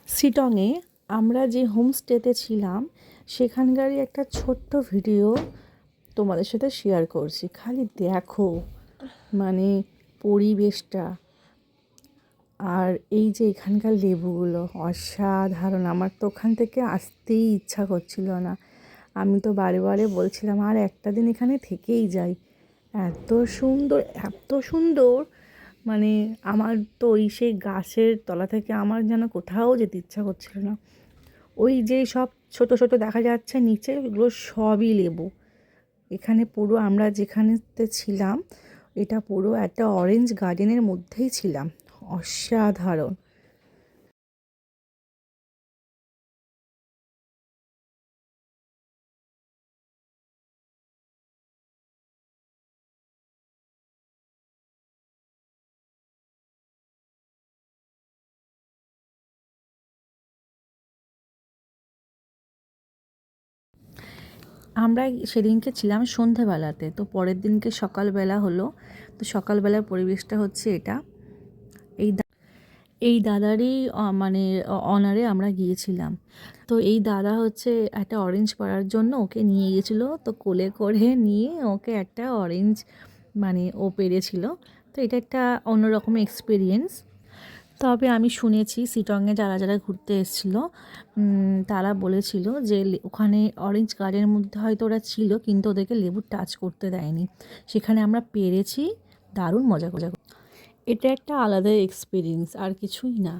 শিটংয়ে আমরা যে হোমস্টেতে ছিলাম সেখানকারই একটা ছোট্ট ভিডিও তোমাদের সাথে শেয়ার করছি। খালি দেখো মানে পরিবেশটা, আর এই যে এখানকার লেবুগুলো অসাধারণ। আমার তো ওখান থেকে আসতেই ইচ্ছা করছিল না। আমি তো বারে বারে বলছিলাম আর একটা দিন এখানে থেকেই যাই। এত সুন্দর, এত সুন্দর, মানে আমার তো ওই সেই গাছের তলা থেকে আমার যেন কোথাও যেতে ইচ্ছা করছিল না। ওই যে সব ছোট ছোট দেখা যাচ্ছে নিচে, ওগুলো সবই লেবু। এখানে পুরো আমরা যেখানেতে ছিলাম এটা পুরো একটা অরেঞ্জ গার্ডেনের মধ্যেই ছিলাম। অসাধারণ। আমরা সেদিনকে ছিলাম সন্ধেবেলাতে, তো পরের দিনকে সকালবেলা হলো। তো সকালবেলার পরিবেশটা হচ্ছে এটা। এই এই দাদারই মানে অনারে আমরা গিয়েছিলাম। তো এই দাদা হচ্ছে একটা অরেঞ্জ পাড়ার জন্য ওকে নিয়ে গেছিলো, তো কোলে করে নিয়ে ওকে একটা অরেঞ্জ মানে ও পেরেছিল। তো এটা একটা অন্যরকম এক্সপিরিয়েন্স। তবে আমি শুনেছি শিটংয়ে যারা যারা ঘুরতে এসেছিলো তারা বলেছিল যে ওখানে অরেঞ্জ গার্ডেনের মধ্যে হয়তো ওরা ছিল, কিন্তু ওদেরকে লেবু টাচ করতে দেয়নি। সেখানে আমরা পেরেছি, দারুণ মজা করে। এটা একটা আলাদা এক্সপিরিয়েন্স, আর কিছুই না।